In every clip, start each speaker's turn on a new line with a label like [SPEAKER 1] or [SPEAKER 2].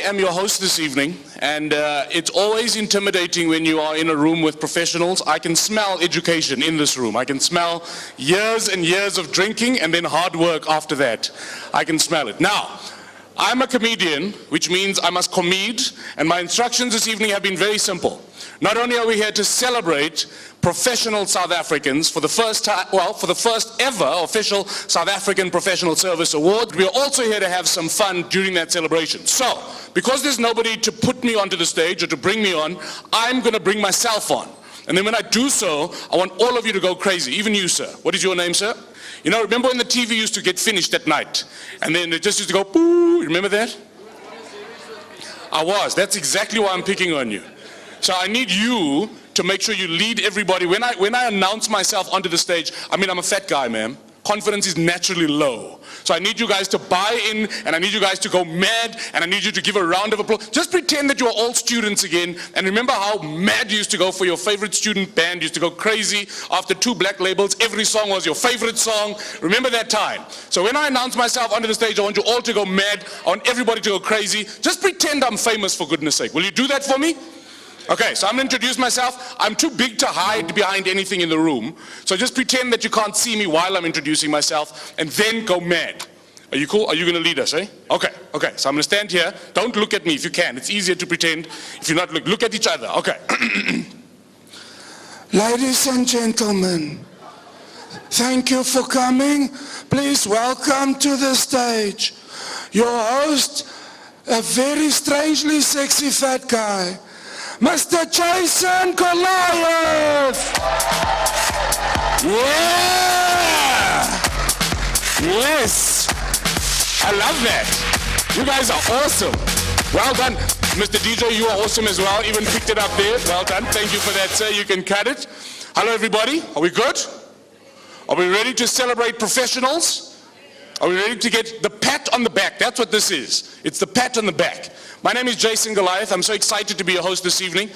[SPEAKER 1] am your host this evening, and it's always intimidating when you are in a room with professionals. I can smell education in this room. I can smell years and years of drinking and then hard work after that. I can smell it. Now, I'm a comedian, which means I must comede, and my instructions this evening have been very simple. Not only are we here to celebrate professional South Africans for the first time, well, for the first ever official South African Professional Service Award, we are also here to have some fun during that celebration. So, because there's nobody to put me onto the stage or to bring me on, I'm going to bring myself on. And then when I do so, I want all of you to go crazy, even you, sir. What is your name, sir? You know, remember when the TV used to get finished at night? And then it just used to go, boo, you remember that? I was. That's exactly why I'm picking on you. So I need you to make sure you lead everybody. When I announce myself onto the stage, I mean, I'm a fat guy, man. Confidence is naturally low. So I need you guys to buy in, and I need you guys to go mad, and I need you to give a round of applause. Just pretend that you're all students again, and remember how mad you used to go for your favorite student band. You used to go crazy after 2 black labels. Every song was your favorite song. Remember that time. So when I announce myself onto the stage, I want you all to go mad. I want everybody to go crazy. Just pretend I'm famous, for goodness sake. Will you do that for me? Okay, so I'm going to introduce myself. I'm too big to hide behind anything in the room. So just pretend that you can't see me while I'm introducing myself, and then go mad. Are you cool? Are you going to lead us, eh? Okay, so I'm going to stand here. Don't look at me if you can. It's easier to pretend if you're not look at each other. Okay.
[SPEAKER 2] Ladies and gentlemen, thank you for coming. Please welcome to the stage your host, a very strangely sexy fat guy, Mr. Jason Goliath!
[SPEAKER 1] Yeah! Yes! I love that. You guys are awesome. Well done. Mr. DJ, you are awesome as well. Even picked it up there. Well done. Thank you for that, sir. You can cut it. Hello, everybody. Are we good? Are we ready to celebrate professionals? Are we ready to get the pat on the back? That's what this is. It's the pat on the back. My name is Jason Goliath. I'm so excited to be your host this evening.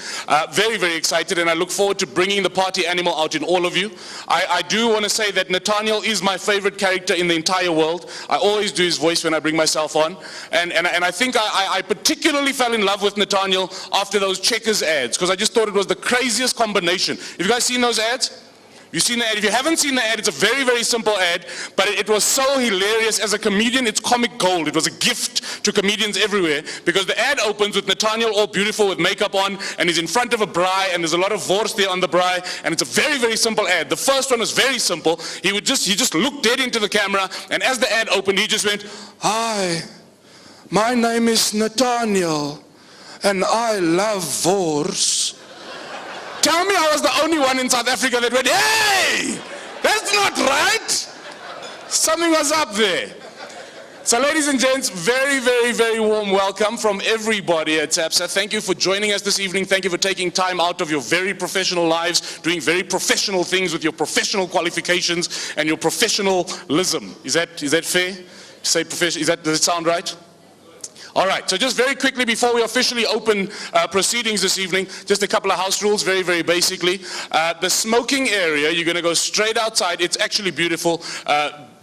[SPEAKER 1] Very, very excited, and I look forward to bringing the party animal out in all of you. I do want to say that Nathaniel is my favorite character in the entire world. I always do his voice when I bring myself on. And I think I particularly fell in love with Nathaniel after those Checkers ads, because I just thought it was the craziest combination. Have you guys seen those ads? You've seen the ad. If you haven't seen the ad, it's a very, very simple ad, but it was so hilarious. As a comedian, it's comic gold. It was a gift to comedians everywhere, because the ad opens with Nathaniel all beautiful with makeup on, and he's in front of a braai, and there's a lot of wors there on the braai, and it's a very, very simple ad. The first one was very simple. He just looked dead into the camera, and as the ad opened, he just went,
[SPEAKER 2] "Hi, my name is Nathaniel, and I love wors."
[SPEAKER 1] Tell me I was the only one in South Africa that went, "Hey, that's not right." Something was up there. So ladies and gents, very, very, very warm welcome from everybody at SAPSA. Thank you for joining us this evening. Thank you for taking time out of your very professional lives, doing very professional things with your professional qualifications and your professionalism. Is that fair to say professional? Does it sound right? All right, so just very quickly before we officially open proceedings this evening, just a couple of house rules, very, very basically. The smoking area, you're going to go straight outside. It's actually beautiful.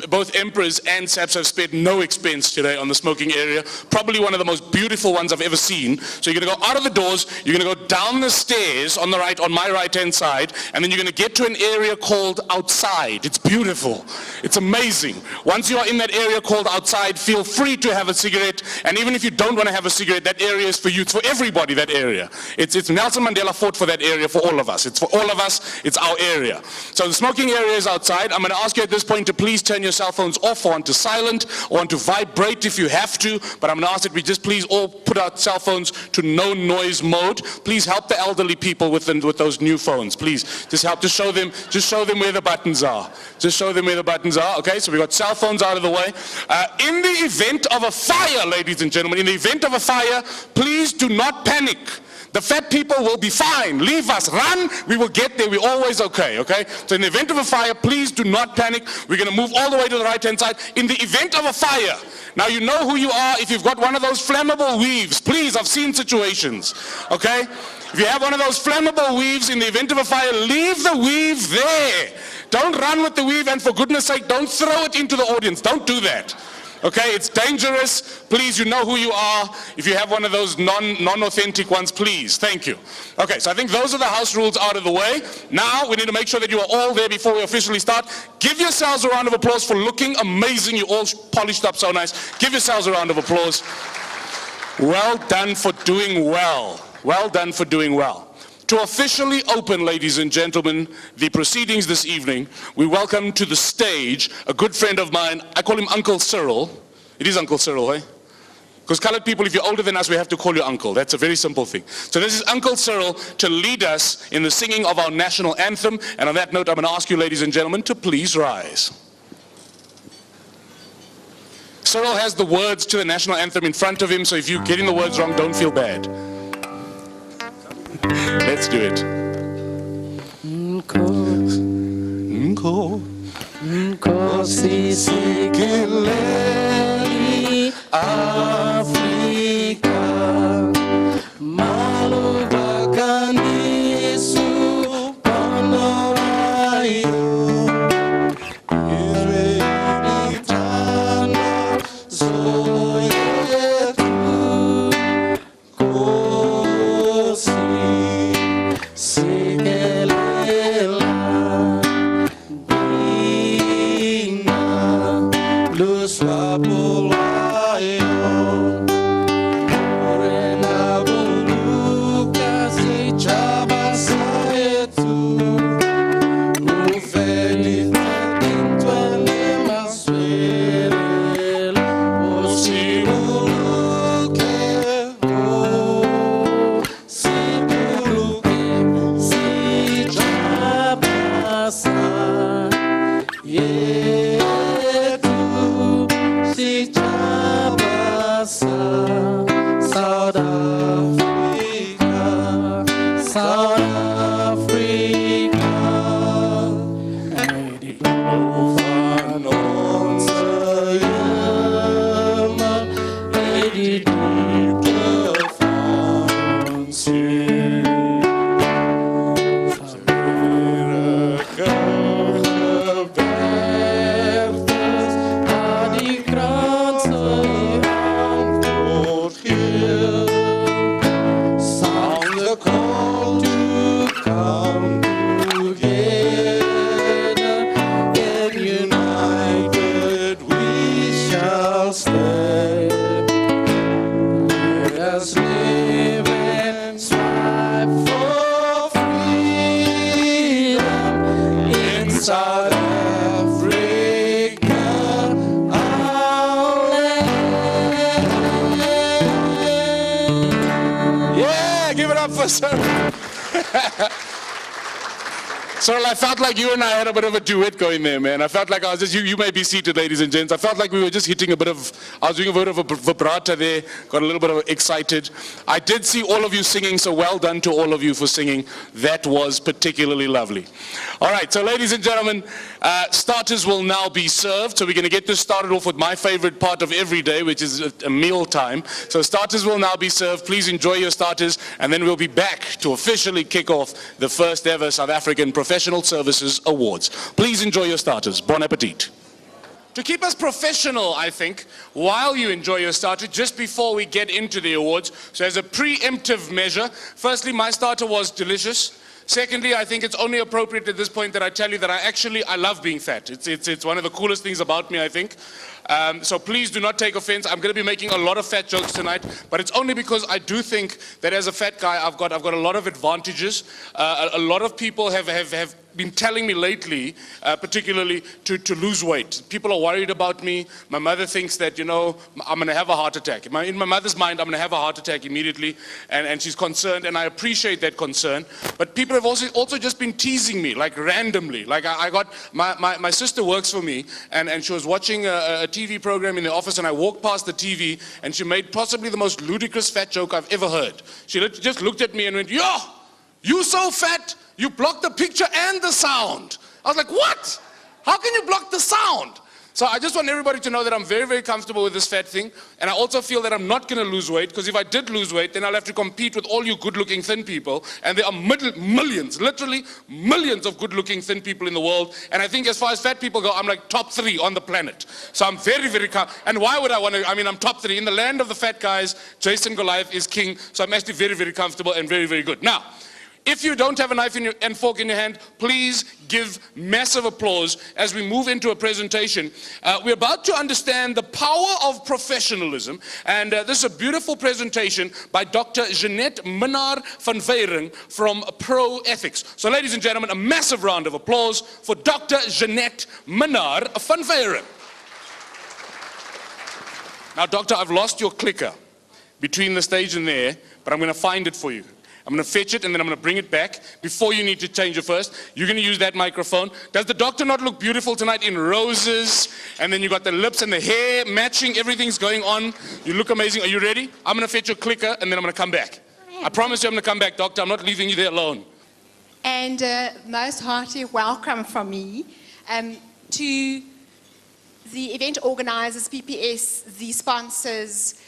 [SPEAKER 1] Both Emperors and SAPS have spared no expense today on the smoking area. Probably one of the most beautiful ones I've ever seen. So you're going to go out of the doors, you're going to go down the stairs on the right, on my right-hand side, and then you're going to get to an area called outside. It's beautiful. It's amazing. Once you are in that area called outside, feel free to have a cigarette, and even if you don't want to have a cigarette, that area is for you. It's for everybody, that area. It's Nelson Mandela fought for that area for all of us. It's for all of us. It's our area. So the smoking area is outside. I'm going to ask you at this point to please turn your cell phones off or onto silent or onto vibrate if you have to, but I'm going to ask that we just please all put our cell phones to no noise mode. Please help the elderly people with those new phones. Please just help to show them where the buttons are. Just show them where the buttons are. Okay, so we've got cell phones out of the way. In the event of a fire, ladies and gentlemen, in the event of a fire, please do not panic. The fat people will be fine. Leave us. Run. We will get there. We're always okay, okay? So in the event of a fire, please do not panic. We're going to move all the way to the right-hand side. In the event of a fire, now you know who you are. If you've got one of those flammable weaves, please, I've seen situations, okay? If you have one of those flammable weaves, in the event of a fire, leave the weave there. Don't run with the weave, and for goodness sake, don't throw it into the audience. Don't do that. Okay, it's dangerous. Please, you know who you are. If you have one of those non-authentic ones, please. Thank you. Okay, so I think those are the house rules out of the way. Now we need to make sure that you are all there before we officially start. Give yourselves a round of applause for looking amazing. You all polished up so nice. Give yourselves a round of applause. Well done for doing well. Well done for doing well. To officially open, ladies and gentlemen, the proceedings this evening, we welcome to the stage a good friend of mine. I call him Uncle Cyril. It is Uncle Cyril, eh? Because colored people, if you're older than us, we have to call you uncle. That's a very simple thing. So this is Uncle Cyril to lead us in the singing of our national anthem. And on that note, I'm going to ask you, ladies and gentlemen, to please rise. Cyril has the words to the national anthem in front of him, so if you're getting the words wrong, don't feel bad. Let's do it.
[SPEAKER 2] Nkosi sikeleli Afrika malubakanisu panawayo Israeli tano zoyetu Nkosi sikelela Swapulayo Morena buluka si chabasayetu Ufedi tintwele maswerele Osibuluke Sibuluke si chabasa South Africa, South Africa, South Africa, our land.
[SPEAKER 1] Yeah, give it up for Cyril. Cyril, I felt like you and I had a bit of a duet going there, man. I felt like I was just, you may be seated, ladies and gents. I felt like we were just hitting a bit of, I was doing a bit of a vibrato there, got a little bit of excited. I did see all of you singing, so well done to all of you for singing. That was particularly lovely. All right, so ladies and gentlemen, starters will now be served. So we're going to get this started off with my favorite part of every day, which is a meal time. So starters will now be served. Please enjoy your starters, and then we'll be back to officially kick off the first ever South African Professional Services Awards. Please enjoy your starters. Bon appetit. To keep us professional, I think, while you enjoy your starter, just before we get into the awards, so as a preemptive measure, firstly, my starter was delicious. Secondly, I think it's only appropriate at this point that I tell you that I love being fat. It's one of the coolest things about me, I think. So please do not take offense. I'm going to be making a lot of fat jokes tonight, but it's only because I do think that as a fat guy, I've got a lot of advantages. A lot of people have been telling me lately, particularly to lose weight. People are worried about me. My mother thinks that, you know, I'm going to have a heart attack. In my mother's mind, I'm going to have a heart attack immediately, and she's concerned, and I appreciate that concern. But people have also just been teasing me, like randomly. Like I got, my sister works for me, and she was watching a TV program in the office, and I walked past the TV, and she made possibly the most ludicrous fat joke I've ever heard. She just looked at me and went, "Yo, you so fat, you blocked the picture and the sound." I was like, what? How can you block the sound? So I just want everybody to know that I'm very, very comfortable with this fat thing. And I also feel that I'm not going to lose weight, because if I did lose weight, then I'll have to compete with all you good-looking thin people. And there are millions, literally millions of good-looking thin people in the world. And I think as far as fat people go, I'm like top 3 on the planet. So I'm very, very and why would I want to? I mean, I'm top 3. In the land of the fat guys, Jason Goliath is king. So I'm actually very, very comfortable and very, very good. Now, if you don't have a knife and fork in your hand, please give massive applause as we move into a presentation. We're about to understand the power of professionalism, and this is a beautiful presentation by Dr. Jeanette Minnaar van Veyring from Pro Ethics. So ladies and gentlemen, a massive round of applause for Dr. Jeanette Minnaar van Veyring. Now, doctor, I've lost your clicker between the stage and there, but I'm going to find it for you. I'm going to fetch it and then I'm going to bring it back. Before you need to change it first, you're going to use that microphone. Does the doctor not look beautiful tonight in roses? And then you got the lips and the hair matching, everything's going on. You look amazing. Are you ready? I'm going to fetch your clicker and then I'm going to come back. I promise you I'm going to come back, doctor. I'm not leaving you there alone.
[SPEAKER 3] And most hearty welcome from me to the event organizers, PPS, the sponsors,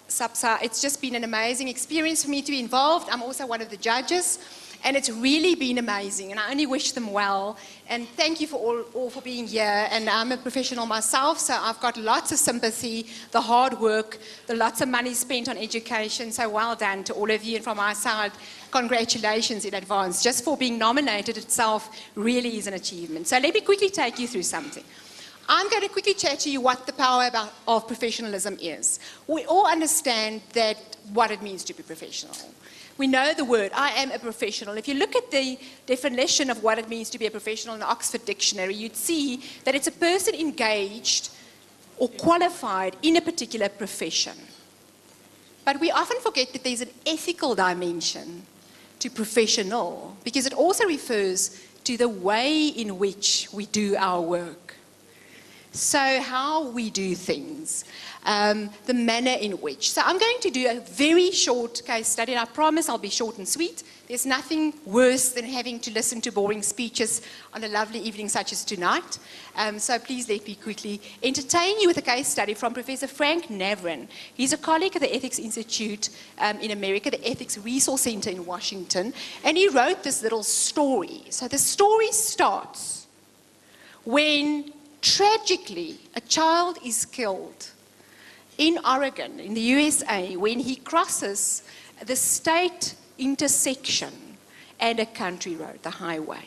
[SPEAKER 3] SAPSA. It's just been an amazing experience for me to be involved. I'm also one of the judges, and it's really been amazing, and I only wish them well. And thank you for all for being here. And I'm a professional myself, so I've got lots of sympathy, the hard work, the lots of money spent on education. So well done to all of you, and from our side, congratulations in advance. Just for being nominated itself really is an achievement. So let me quickly take you through something. I'm going to quickly chat to you what the power of professionalism is. We all understand that what it means to be professional. We know the word, I am a professional. If you look at the definition of what it means to be a professional in the Oxford Dictionary, you'd see that it's a person engaged or qualified in a particular profession. But we often forget that there's an ethical dimension to professional, because it also refers to the way in which we do our work. So how we do things, the manner in which. So I'm going to do a very short case study, and I promise I'll be short and sweet. There's nothing worse than having to listen to boring speeches on a lovely evening such as tonight. So please let me quickly entertain you with a case study from Professor Frank Navran. He's a colleague at the Ethics Institute in America, the Ethics Resource Center in Washington, and he wrote this little story. So the story starts when tragically, a child is killed in Oregon, in the USA, when he crosses the state intersection and a country road, the highway.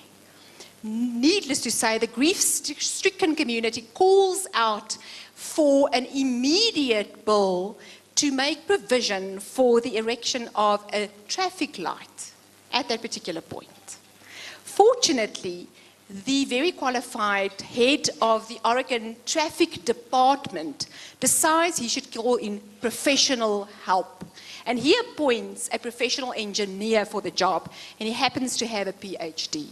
[SPEAKER 3] Needless to say, the grief-stricken community calls out for an immediate bill to make provision for the erection of a traffic light at that particular point. Fortunately, the very qualified head of the Oregon Traffic Department decides he should call in professional help. And he appoints a professional engineer for the job, and he happens to have a PhD.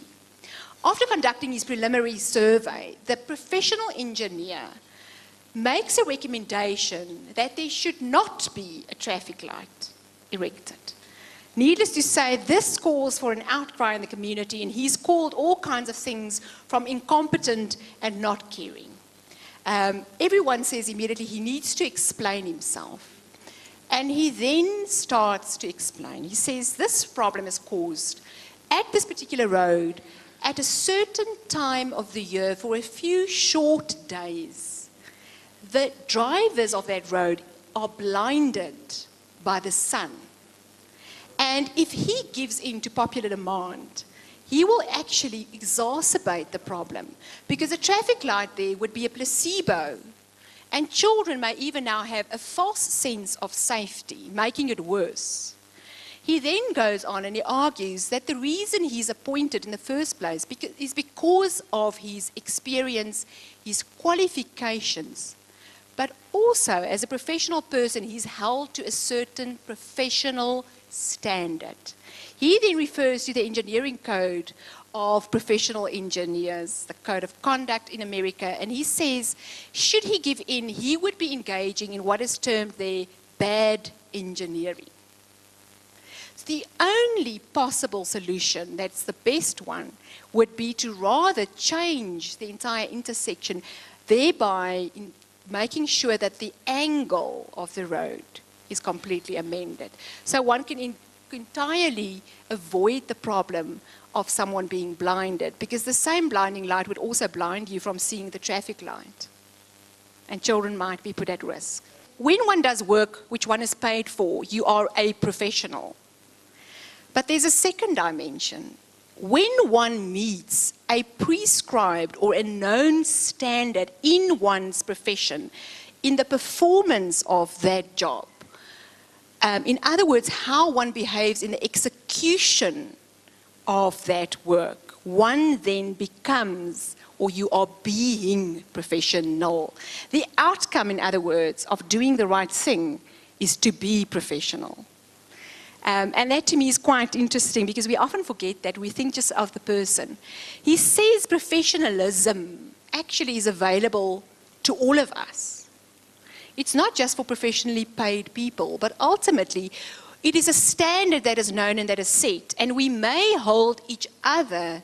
[SPEAKER 3] After conducting his preliminary survey, the professional engineer makes a recommendation that there should not be a traffic light erected. Needless to say, this calls for an outcry in the community, and he's called all kinds of things from incompetent and not caring. Everyone says immediately he needs to explain himself. And he then starts to explain. He says this problem is caused at this particular road at a certain time of the year for a few short days. The drivers of that road are blinded by the sun. And if he gives in to popular demand, he will actually exacerbate the problem, because a traffic light there would be a placebo, and children may even now have a false sense of safety, making it worse. He then goes on and he argues that the reason he's appointed in the first place is because of his experience, his qualifications, but also as a professional person, he's held to a certain professional standard. He then refers to the engineering code of professional engineers, the code of conduct in America, and he says, should he give in, he would be engaging in what is termed the bad engineering. The only possible solution, that's the best one, would be to rather change the entire intersection. thereby making sure that the angle of the road is completely amended. So one can entirely avoid the problem of someone being blinded, because the same blinding light would also blind you from seeing the traffic light. And children might be put at risk. When one does work which one is paid for, you are a professional. But there's a second dimension. When one meets a prescribed or a known standard in one's profession, in the performance of that job, in other words, how one behaves in the execution of that work, one then becomes, or you are being professional. The outcome, in other words, of doing the right thing is to be professional. And that to me is quite interesting, because we often forget that. We think just of the person. He says professionalism actually is available to all of us. It's not just for professionally paid people, but ultimately it is a standard that is known and that is set, and we may hold each other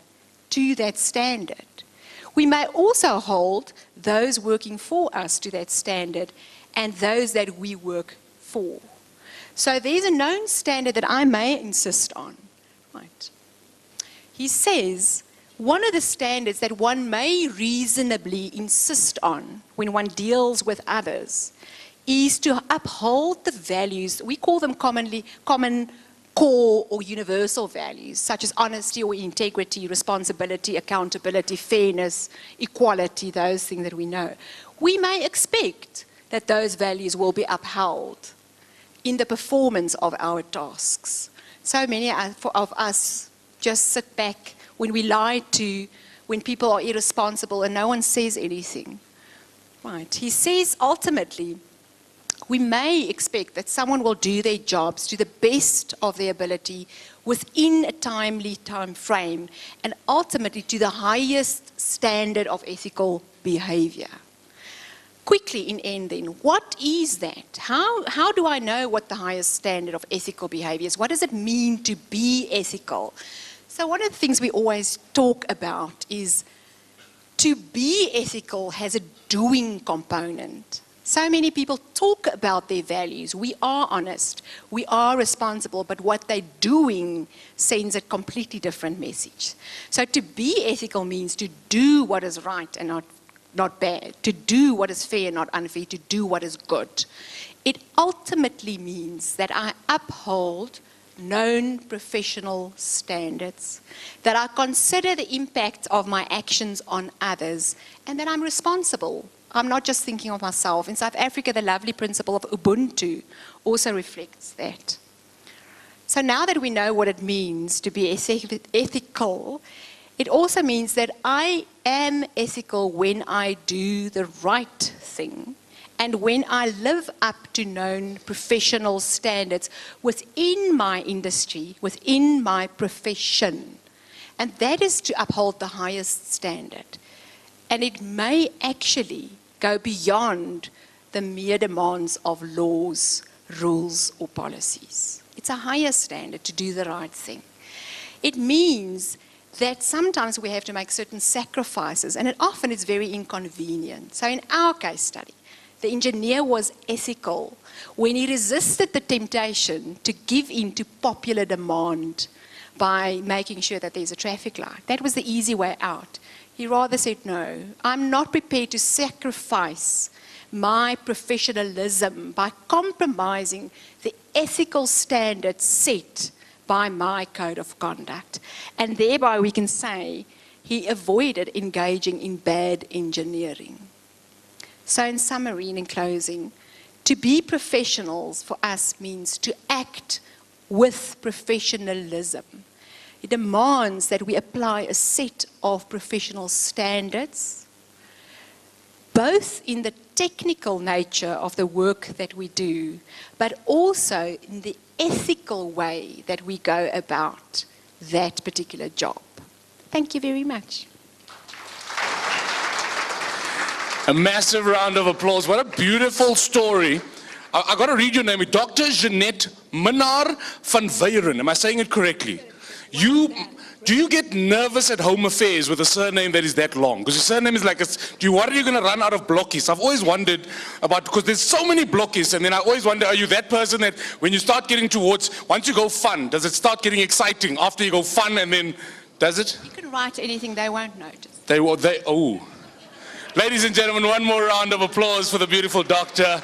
[SPEAKER 3] to that standard. We may also hold those working for us to that standard and those that we work for. So there's a known standard that I may insist on. Right. He says one of the standards that one may reasonably insist on when one deals with others is to uphold the values, we call them common core or universal values, such as honesty or integrity, responsibility, accountability, fairness, equality, those things that we know. We may expect that those values will be upheld in the performance of our tasks. So many of us just sit back when we lie to, when people are irresponsible and no one says anything. Right. He says ultimately, we may expect that someone will do their jobs to the best of their ability within a timely time frame and ultimately to the highest standard of ethical behavior. Quickly in end then, what is that? How do I know what the highest standard of ethical behavior is? What does it mean to be ethical? So one of the things we always talk about is to be ethical has a doing component. So many people talk about their values. We are honest, we are responsible, but what they're doing sends a completely different message. So to be ethical means to do what is right and not bad, to do what is fair, not unfair, to do what is good. It ultimately means that I uphold known professional standards, that I consider the impact of my actions on others, and that I'm responsible. I'm not just thinking of myself. In South Africa, the lovely principle of Ubuntu also reflects that. So now that we know what it means to be ethical, it also means that I am ethical when I do the right thing and when I live up to known professional standards within my industry, within my profession. And that is to uphold the highest standard. And it may actually go beyond the mere demands of laws, rules, or policies. It's a higher standard to do the right thing. It means that sometimes we have to make certain sacrifices, and often it's very inconvenient. So in our case study, the engineer was ethical when he resisted the temptation to give in to popular demand by making sure that there's a traffic light. That was the easy way out. He rather said, no, I'm not prepared to sacrifice my professionalism by compromising the ethical standards set by my code of conduct. And thereby we can say he avoided engaging in bad engineering. So in summary and in closing, to be professionals for us means to act with professionalism. It demands that we apply a set of professional standards, both in the technical nature of the work that we do, but also in the ethical way that we go about that particular job. Thank you very much.
[SPEAKER 1] A massive round of applause. What a beautiful story. I got to read your name. Dr. Jeanette Minnaar van Weyeren. Am I saying it correctly? You, do you get nervous at home affairs with a surname that is that long? Because your surname is like, do you worry you're going to run out of blockies? I've always wondered about, because there's so many blockies, and then I always wonder, are you that person that when you start getting towards, once you go fun, does it start getting exciting after you go fun, and then, does it?
[SPEAKER 3] You can write anything, they won't notice.
[SPEAKER 1] Oh. Ladies and gentlemen, one more round of applause for the beautiful doctor.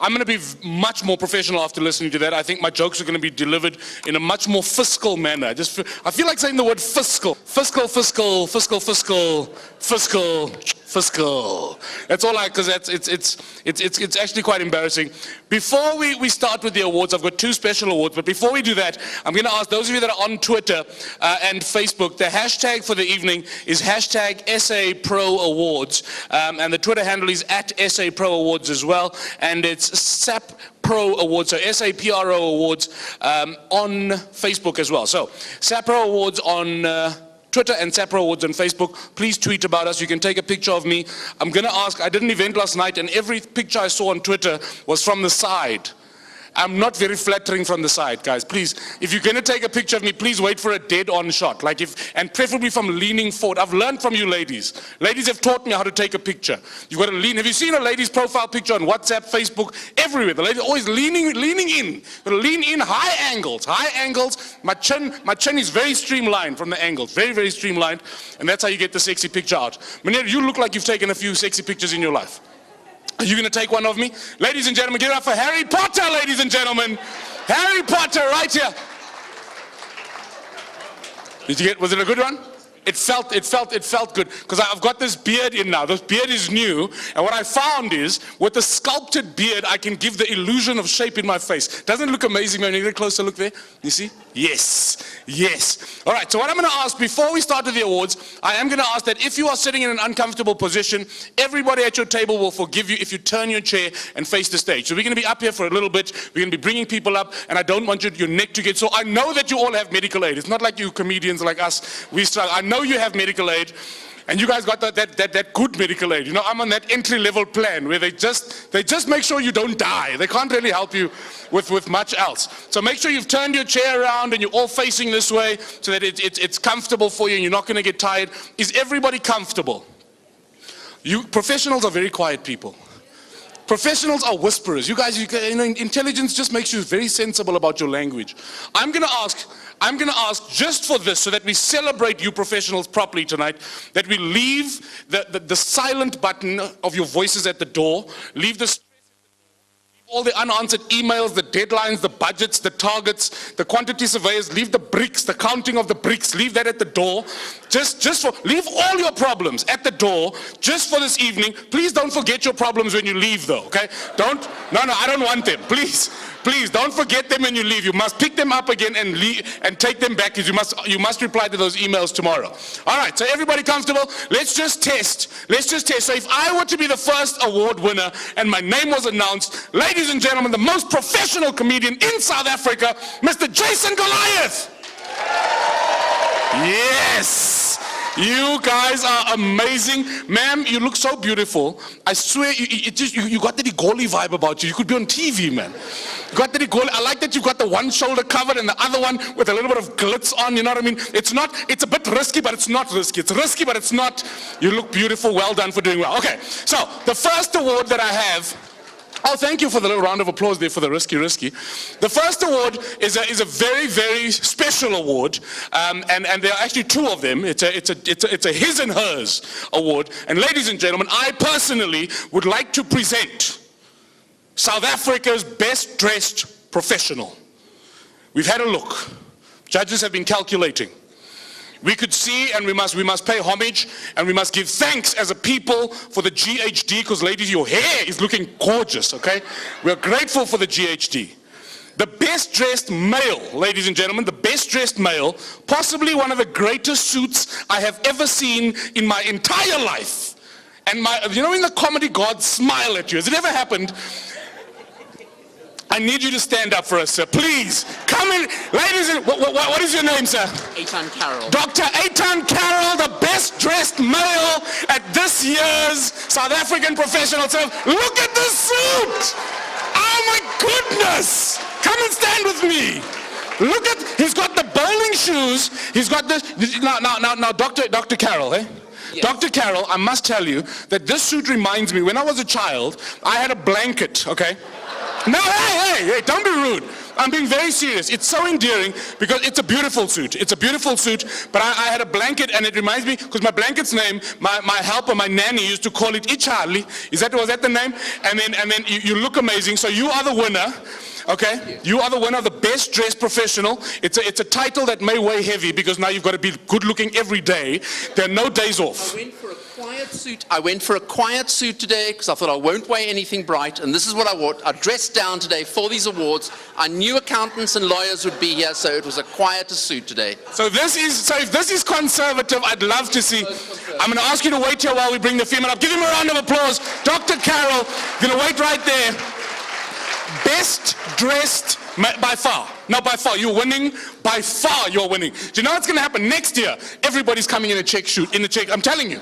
[SPEAKER 1] I'm going to be much more professional after listening to that. I think my jokes are going to be delivered in a much more fiscal manner. I feel like saying the word fiscal. Fiscal, fiscal, fiscal, fiscal, fiscal, fiscal. That's all because it's actually quite embarrassing. Before we start with the awards, I've got two special awards. But before we do that, I'm going to ask those of you that are on Twitter and Facebook, the hashtag for the evening is hashtag SAProAwards. And the Twitter handle is at SAProAwards as well. And it's SAP Pro Awards, so SAPRO Awards on Facebook as well. So SAPRO Awards on Twitter and SAPRO Awards on Facebook. Please tweet about us. You can take a picture of me. I'm going to ask, I did an event last night and every picture I saw on Twitter was from the side. I'm not very flattering from the side, guys. Please, if you're going to take a picture of me, please wait for a dead-on shot. And preferably from leaning forward. I've learned from you ladies. Ladies have taught me how to take a picture. You've got to lean. Have you seen a lady's profile picture on WhatsApp, Facebook, everywhere? The lady always leaning in. You've got to lean in, high angles. My chin is very streamlined from the angles. Very, very streamlined. And that's how you get the sexy picture out. Meneer, you look like you've taken a few sexy pictures in your life. Are you going to take one of me? Ladies and gentlemen, give it up for Harry Potter, ladies and gentlemen. Harry Potter, right here. Was it a good one? It felt good, because I've got this beard in now. This beard is new, and what I found is, with the sculpted beard, I can give the illusion of shape in my face. Doesn't it look amazing when you get a closer look there? You see? Yes. All right, so what I'm going to ask, before we start with the awards, I am going to ask that if you are sitting in an uncomfortable position, everybody at your table will forgive you if you turn your chair and face the stage. So we're going to be up here for a little bit. We're going to be bringing people up, and I don't want your neck to get so. I know that you all have medical aid. It's not like you comedians like us. We struggle. I know you have medical aid, and you guys got that good medical aid. You know, I'm on that entry-level plan where they just make sure you don't die. They can't really help you with much else. So make sure you've turned your chair around and you're all facing this way so that it's comfortable for you and you're not going to get tired. Is everybody comfortable? You professionals are very quiet people. Professionals are whisperers. You guys, intelligence just makes you very sensible about your language. I'm going to ask just for this, so that we celebrate you professionals properly tonight, that we leave the silent button of your voices at the door, leave the all the unanswered emails, the deadlines, the budgets, the targets, the quantity surveyors, leave the bricks, the counting of the bricks, leave that at the door. Leave all your problems at the door just for this evening. Please don't forget your problems when you leave though, okay? No, I don't want them, please. Please don't forget them when you leave. You must pick them up again and leave and take them back, because you must reply to those emails tomorrow. All right, so everybody comfortable? Let's just test. So if I were to be the first award winner and my name was announced, ladies and gentlemen, the most professional comedian in South Africa, Mr. Jason Goliath. Yes. You guys are amazing. Ma'am, you look so beautiful. I swear, you got the Igoli vibe about you. You could be on TV, man. You got the Igoli. I like that you've got the one shoulder covered and the other one with a little bit of glitz on, you know what I mean? It's a bit risky, but it's not risky. It's risky, but it's not. You look beautiful. Well done for doing well. Okay, so the first award that I have, oh, thank you for the little round of applause there for the risky. The first award is a very, very special award, and there are actually two of them. It's a his and hers award. And ladies and gentlemen, I personally would like to present South Africa's best dressed professional. We've had a look. Judges have been calculating. We could see, and we must pay homage, and we must give thanks as a people for the GHD, because ladies, your hair is looking gorgeous, okay? We're grateful for the GHD. The best dressed male, ladies and gentlemen, the best dressed male, possibly one of the greatest suits I have ever seen in my entire life. And you know when the comedy gods smile at you, has it ever happened? I need you to stand up for us, sir. Please, come in. Ladies and what is your name, sir?
[SPEAKER 4] Eitan Carroll.
[SPEAKER 1] Dr. Eitan Carroll, the best dressed male at this year's South African Professional Service. Look at this suit! Oh my goodness! Come and stand with me. Look at He's got the bowling shoes. He's got this. Now, Dr. Carroll, eh? Yes. Dr. Carroll, I must tell you that this suit reminds me, when I was a child, I had a blanket, okay? No, hey, don't be rude. I'm being very serious. It's so endearing because it's a beautiful suit. It's a beautiful suit, but I had a blanket, and it reminds me, because my blanket's name, my helper, my nanny used to call it Ichali. Was that the name? And then you look amazing. So you are the winner. Okay, yes. You are the winner of the best dressed professional. It's a title that may weigh heavy because now you've got to be good looking every day. There are no days off.
[SPEAKER 4] I went for a quiet suit today because I thought I won't wear anything bright, and this is what I wore. I dressed down today for these awards. I knew accountants and lawyers would be here, so it was a quieter suit today.
[SPEAKER 1] So if this is conservative, I'd love to see. I'm going to ask you to wait here while we bring the female up. Give him a round of applause. Dr. Carroll, going to wait right there. Best dressed by far. No, by far. You're winning. By far, you're winning. Do you know what's going to happen next year? Everybody's coming in a check shoot. I'm telling you.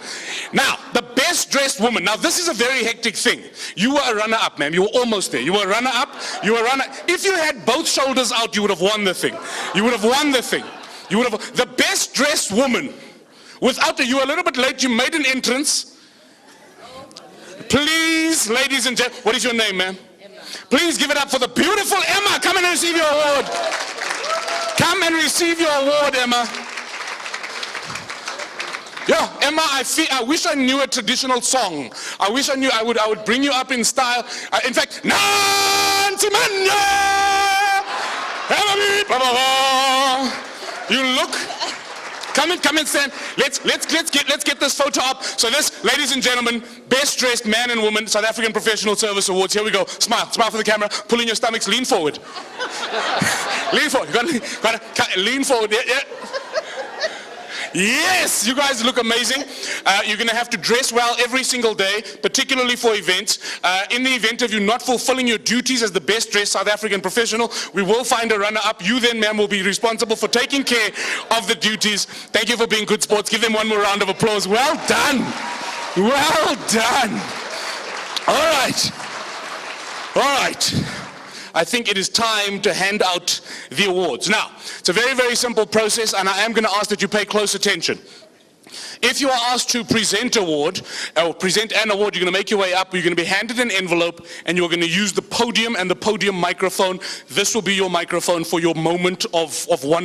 [SPEAKER 1] Now, the best dressed woman. Now, this is a very hectic thing. You were a runner-up, ma'am. You were almost there. You were a runner-up. If you had both shoulders out, you would have won the thing. You would have won the thing. You would have. The best dressed woman. You were a little bit late. You made an entrance. Please, ladies and gentlemen. What is your name, ma'am? Please give it up for the beautiful Emma. Come and receive your award. Come and receive your award, Emma. Yeah, Emma, I wish I knew a traditional song. I wish I knew. I would bring you up in style. In fact, Nanti Manya. You look. Come and stand. Let's get this photo up. So this, ladies and gentlemen, best dressed man and woman, South African Professional Service Awards. Here we go. Smile for the camera. Pull in your stomachs. Lean forward. Lean forward. You gotta lean forward. Yeah. Yes, you guys look amazing. You're going to have to dress well every single day, particularly for events. In the event of you not fulfilling your duties as the best dressed South African professional, we will find a runner-up. You then, ma'am, will be responsible for taking care of the duties. Thank you for being good sports. Give them one more round of applause. Well done. Well done. All right. I think it is time to hand out the awards. Now, it's a very, very simple process, and I am going to ask that you pay close attention. If you are asked to present an award, you're going to make your way up, you're going to be handed an envelope, and you're going to use the podium and the podium microphone. This will be your microphone for your moment of wonder.